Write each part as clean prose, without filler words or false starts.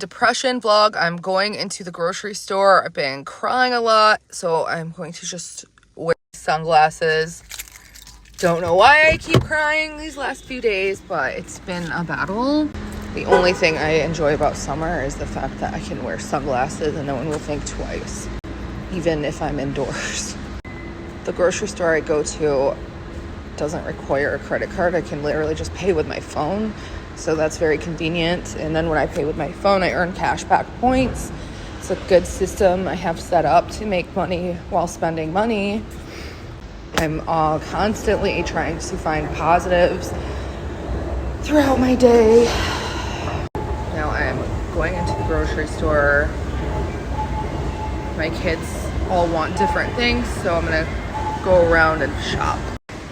Depression vlog. I'm going into the grocery store. I've been crying a lot, so I'm going to just wear sunglasses. Don't know why I keep crying these last few days, but it's been a battle. The only thing I enjoy about summer is the fact that I can wear sunglasses and no one will think twice, even if I'm indoors. The grocery store I go to doesn't require a credit card. I can literally just pay with my phone. So that's very convenient. And then when I pay with my phone, I earn cash back points. It's a good system I have set up to make money while spending money. I'm constantly trying to find positives throughout my day. Now I'm going into the grocery store. My kids all want different things, so I'm gonna go around and shop.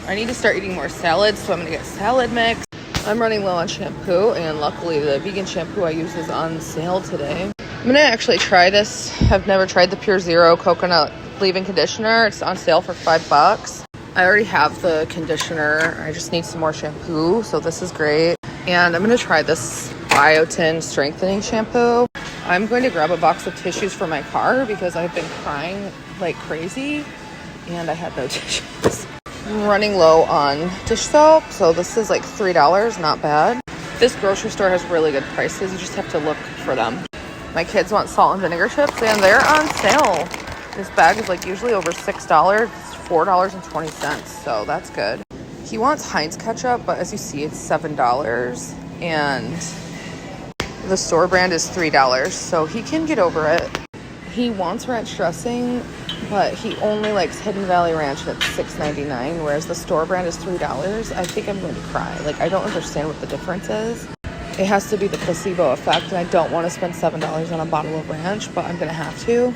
I need to start eating more salads, so I'm gonna get salad mix. I'm running low on shampoo, and luckily the vegan shampoo I use is on sale today. I'm gonna actually try this. I've never tried the Pure Zero coconut leave-in conditioner. It's on sale for $5. I already have the conditioner. I just need some more shampoo, so this is great. And I'm gonna try this biotin strengthening shampoo. I'm going to grab a box of tissues for my car because I've been crying like crazy and I had no tissues. I'm running low on dish soap, so this is like $3, not bad. This grocery store has really good prices. You just have to look for them. My kids want salt and vinegar chips, and they're on sale. This bag is like usually over $6. It's $4.20, so that's good. He wants Heinz ketchup, but as you see, it's $7, and the store brand is $3, so he can get over it. He wants ranch dressing, but he only likes Hidden Valley Ranch, and it's $6.99, whereas the store brand is $3. I think I'm going to cry. Like, I don't understand what the difference is. It has to be the placebo effect, and I don't want to spend $7 on a bottle of ranch, but I'm going to have to.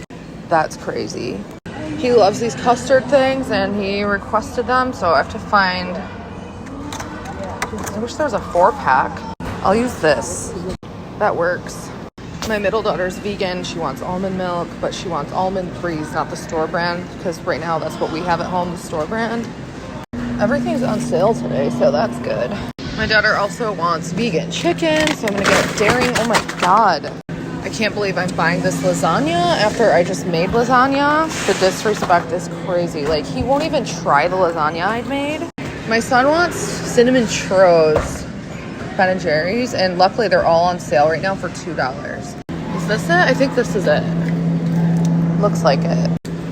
That's crazy. He loves these custard things, and he requested them, so I have to find... I wish there was a 4-pack. I'll use this. That works. My middle daughter's vegan. She wants almond milk, but she wants almond freeze, not the store brand, because right now that's what we have at home, the store brand. Everything's on sale today, so that's good. My daughter also wants vegan chicken, so I'm gonna get daring. Oh my god. I can't believe I'm buying this lasagna after I just made lasagna. The disrespect is crazy. Like, he won't even try the lasagna I'd made. My son wants cinnamon churros. Ben & Jerry's, and luckily they're all on sale right now for $2. Is this it? I think this is it. Looks like it.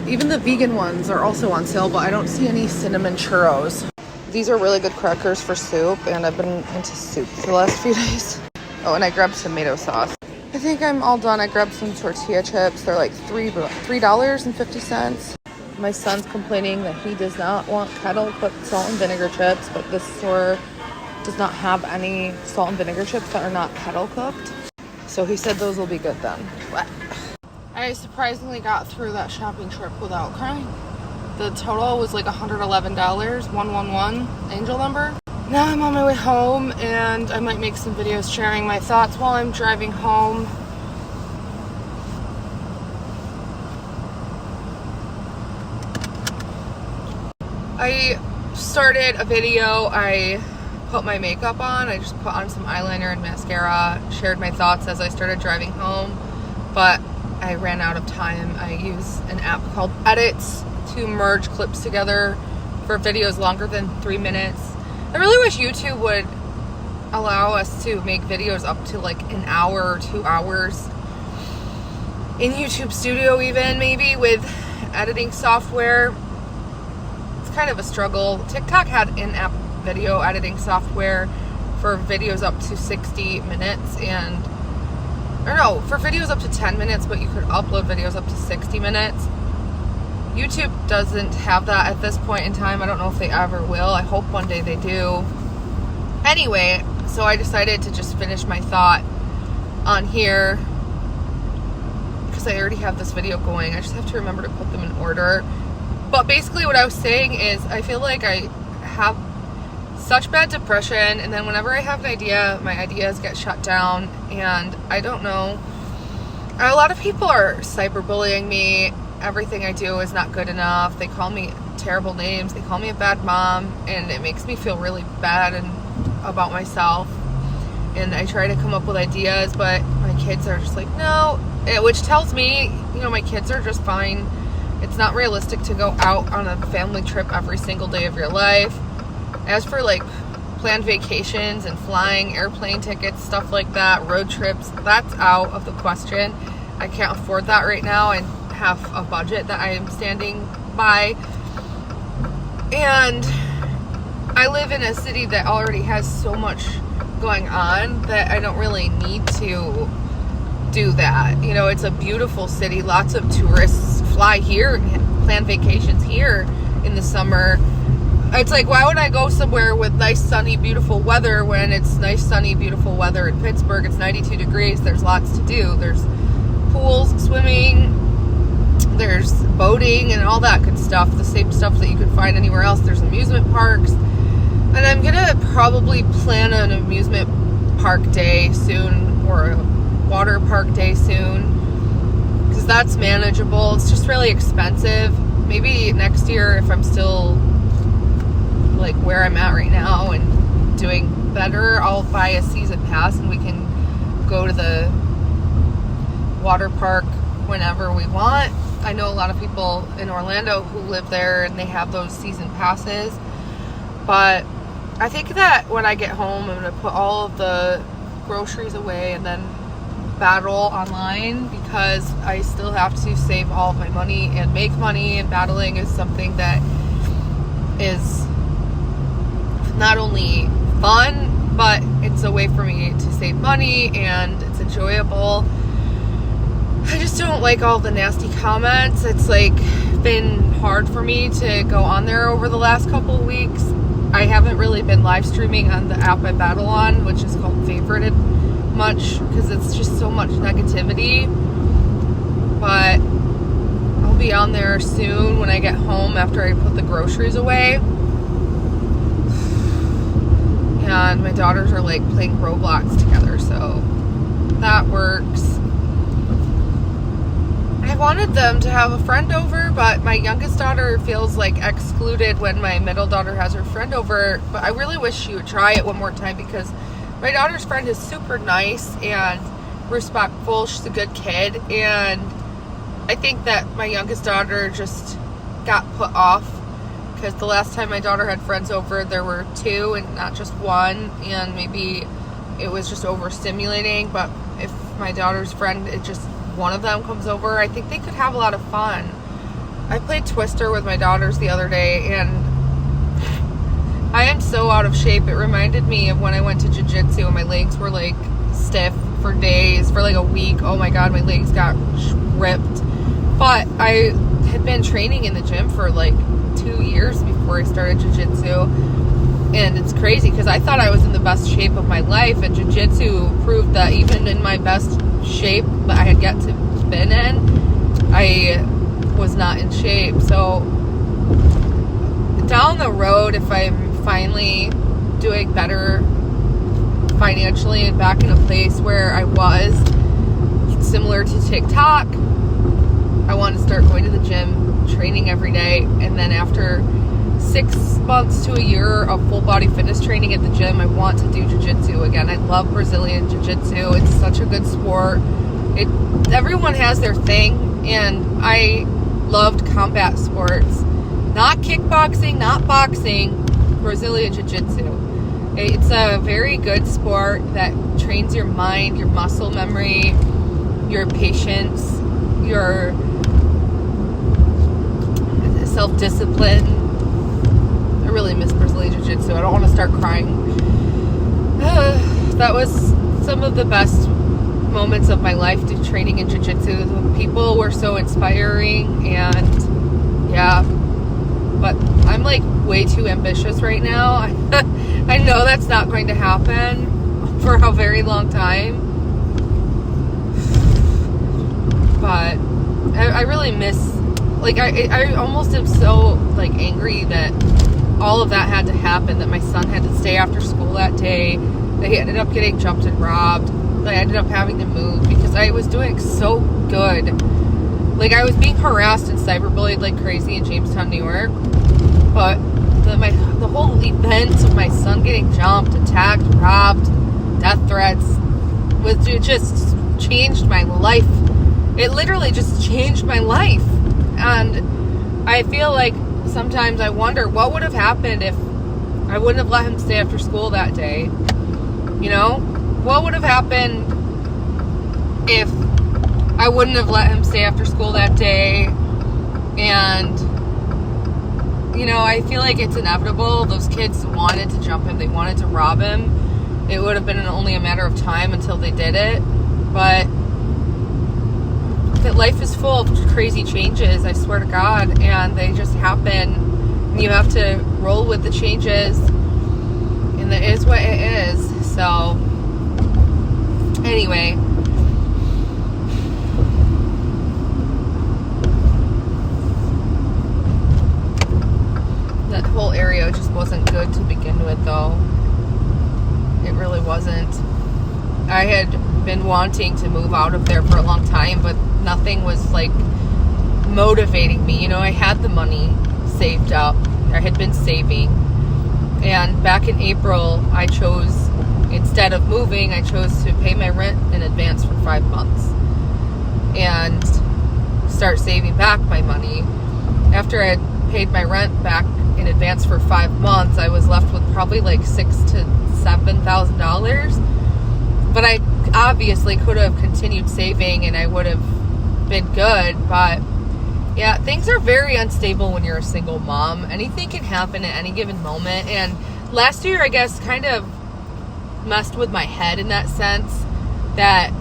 Even the vegan ones are also on sale, but I don't see any cinnamon churros. These are really good crackers for soup, and I've been into soup the last few days. Oh, and I grabbed tomato sauce. I think I'm all done. I grabbed some tortilla chips. They're like $3.50. My son's complaining that he does not want kettle cooked salt and vinegar chips, but this store does not have any salt and vinegar chips that are not kettle cooked. So he said those will be good then. What? I surprisingly got through that shopping trip without crying. The total was like $111, 111 angel number. Now I'm on my way home, and I might make some videos sharing my thoughts while I'm driving home. I started a video. I put my makeup on. I just put on some eyeliner and mascara, shared my thoughts as I started driving home, but I ran out of time. I use an app called Edits to merge clips together for videos longer than 3 minutes. I really wish YouTube would allow us to make videos up to like an hour or 2 hours in YouTube Studio, even maybe with editing software. It's kind of a struggle. TikTok had in-app video editing software for videos up to 60 minutes, and or no, for videos up to 10 minutes, but you could upload videos up to 60 minutes. YouTube doesn't have that at this point in time. I don't know if they ever will. I hope one day they do. Anyway, so I decided to just finish my thought on here because I already have this video going. I just have to remember to put them in order. But basically what I was saying is I feel like I have such bad depression, and then whenever I have an idea, my ideas get shut down, and I don't know. A lot of people are cyberbullying me. Everything I do is not good enough. They call me terrible names. They call me a bad mom, and it makes me feel really bad and about myself. And I try to come up with ideas, but my kids are just like, no, which tells me, you know, my kids are just fine. It's not realistic to go out on a family trip every single day of your life. As for like planned vacations and flying, airplane tickets, stuff like that, road trips, that's out of the question. I can't afford that right now and have a budget that I am standing by. And I live in a city that already has so much going on that I don't really need to do that. You know, it's a beautiful city. Lots of tourists fly here and plan vacations here in the summer. It's like, why would I go somewhere with nice, sunny, beautiful weather when it's nice, sunny, beautiful weather in Pittsburgh? It's 92 degrees. There's lots to do. There's pools, swimming, there's boating and all that good stuff. The same stuff that you could find anywhere else. There's amusement parks. And I'm going to probably plan an amusement park day soon, or a water park day soon, because that's manageable. It's just really expensive. Maybe next year, if I'm still like where I'm at right now and doing better, I'll buy a season pass and we can go to the water park whenever we want. I know a lot of people in Orlando who live there and they have those season passes. But I think that when I get home, I'm going to put all of the groceries away and then battle online, because I still have to save all of my money and make money, and battling is something that is not only fun, but it's a way for me to save money and it's enjoyable. I just don't like all the nasty comments. It's like been hard for me to go on there over the last couple of weeks. I haven't really been live streaming on the app I battle on, which is called Favorited, much, because it's just so much negativity. But I'll be on there soon when I get home after I put the groceries away. And my daughters are like playing Roblox together, so that works. I wanted them to have a friend over, but my youngest daughter feels like excluded when my middle daughter has her friend over. But I really wish she would try it one more time, because my daughter's friend is super nice and respectful. She's a good kid, and I think that my youngest daughter just got put off, because the last time my daughter had friends over, there were two and not just one, and maybe it was just overstimulating. But if my daughter's friend, it just one of them comes over, I think they could have a lot of fun. I played Twister with my daughters the other day, and I am so out of shape. It reminded me of when I went to jiu-jitsu and my legs were like stiff for days, for like a week. Oh my god, my legs got ripped. But I had been training in the gym for like 2 years before I started jiu-jitsu, and it's crazy because I thought I was in the best shape of my life, and jiu-jitsu proved that even in my best shape that I had yet to been in, I was not in shape. So down the road, if I'm finally doing better financially and back in a place where I was, similar to TikTok, I want to start going to the gym, training every day, and then after 6 months to a year of full body fitness training at the gym, I want to do jiu-jitsu again. I love Brazilian jiu-jitsu. It's such a good sport. Everyone has their thing, and I loved combat sports. Not kickboxing, not boxing, Brazilian jiu-jitsu. It's a very good sport that trains your mind, your muscle memory, your patience, your self-discipline. I really miss Brazilian Jiu-Jitsu. I don't want to start crying. That was some of the best moments of my life, training in Jiu-Jitsu. The people were so inspiring, and yeah. But I'm like way too ambitious right now. I know that's not going to happen for a very long time. But I really miss, like, I almost am so like angry that all of that had to happen, that my son had to stay after school that day, that he ended up getting jumped and robbed, that I ended up having to move because I was doing so good. Like, I was being harassed and cyberbullied like crazy in Jamestown, New York. But the whole event of my son getting jumped, attacked, robbed, death threats was just changed my life. It literally just changed my life. And I feel like sometimes I wonder what would have happened if I wouldn't have let him stay after school that day. You know? What would have happened if I wouldn't have let him stay after school that day? And, you know, I feel like it's inevitable. Those kids wanted to jump him. They wanted to rob him. It would have been only a matter of time until they did it. But that life is full of crazy changes, I swear to God, and they just happen. You have to roll with the changes, and it is what it is. So, anyway. That whole area just wasn't good to begin with, though. It really wasn't. I had been wanting to move out of there for a long time, but nothing was like motivating me. You know, I had the money saved up. I had been saving. And back in April, I chose, instead of moving, I chose to pay my rent in advance for 5 months and start saving back my money. After I had paid my rent back in advance for 5 months, I was left with probably like $6,000 to $7,000. But I obviously could have continued saving and I would have been good. But yeah, things are very unstable when you're a single mom. Anything can happen at any given moment. And last year, I guess, kind of messed with my head in that sense, that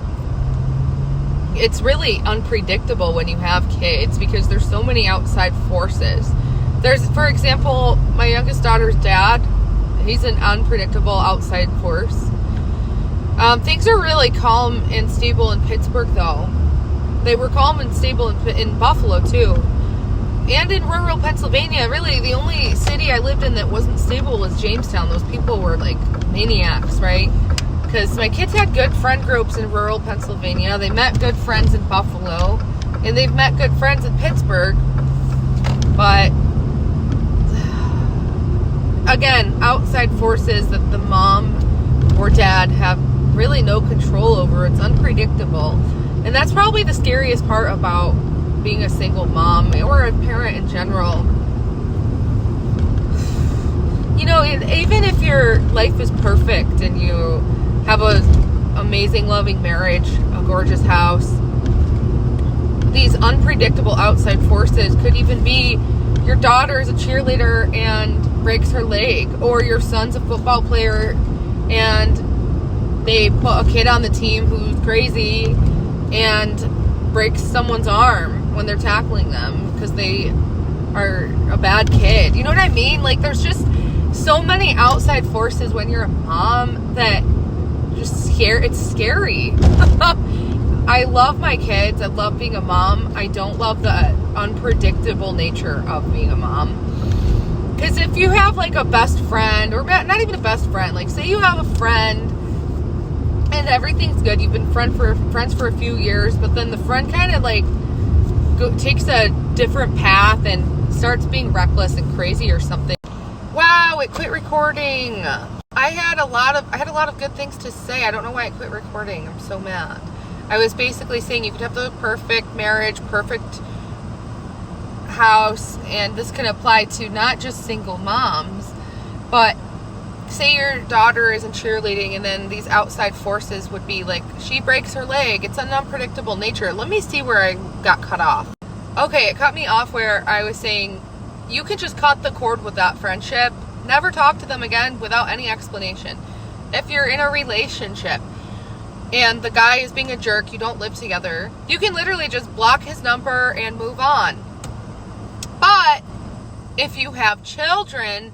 it's really unpredictable when you have kids because there's so many outside forces. There's, for example, my youngest daughter's dad. He's an unpredictable outside force. Things are really calm and stable in Pittsburgh, though. They were calm and stable in Buffalo, too. And in rural Pennsylvania. Really, the only city I lived in that wasn't stable was Jamestown. Those people were like maniacs, right? Because my kids had good friend groups in rural Pennsylvania. They met good friends in Buffalo. And they've met good friends in Pittsburgh. But again, outside forces that the mom or dad have really no control over. It's unpredictable. And that's probably the scariest part about being a single mom or a parent in general. You know, even if your life is perfect and you have an amazing, loving marriage, a gorgeous house, these unpredictable outside forces could even be your daughter is a cheerleader and breaks her leg, or your son's a football player and they put a kid on the team who's crazy and breaks someone's arm when they're tackling them because they are a bad kid. You know what I mean? Like, there's just so many outside forces when you're a mom that just it's scary. I love my kids. I love being a mom. I don't love the unpredictable nature of being a mom. Because if you have like a best friend, or not even a best friend, like say you have a friend and everything's good, you've been friends for a few years, but then the friend kind of like takes a different path and starts being reckless and crazy or something. Wow, it quit recording. I had a lot of good things to say. I don't know why it quit recording. I'm so mad. I was basically saying you could have the perfect marriage, perfect house, and this can apply to not just single moms, but say your daughter is in cheerleading and then these outside forces would be like, she breaks her leg. It's an unpredictable nature. Let me see where I got cut off. Okay, it cut me off where I was saying you can just cut the cord with that friendship. Never talk to them again without any explanation. If you're in a relationship and the guy is being a jerk, you don't live together, you can literally just block his number and move on. But if you have children,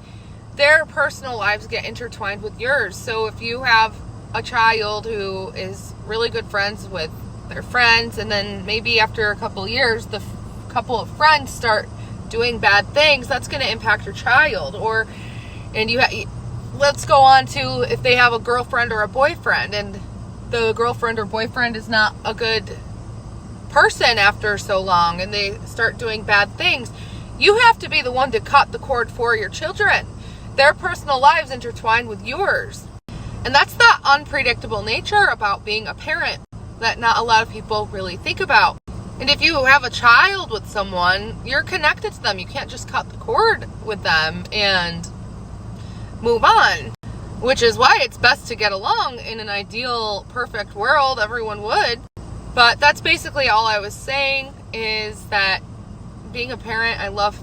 their personal lives get intertwined with yours. So if you have a child who is really good friends with their friends, and then maybe after a couple of years, the couple of friends start doing bad things, that's going to impact your child. Let's go on to if they have a girlfriend or a boyfriend, and the girlfriend or boyfriend is not a good person after so long, and they start doing bad things. You have to be the one to cut the cord for your children. Their personal lives intertwine with yours. And that's the unpredictable nature about being a parent. that not a lot of people really think about. And if you have a child with someone, you're connected to them. You can't just cut the cord with them and move on, which is why it's best to get along. In an ideal, perfect world, everyone would. But that's basically all I was saying, is that being a parent, I love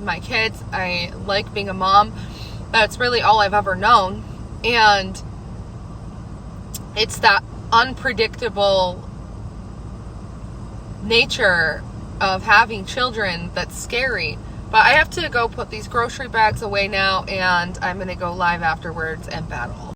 my kids. I like being a mom. That's really all I've ever known. And it's that unpredictable nature of having children that's scary. But I have to go put these grocery bags away now, and I'm going to go live afterwards and battle.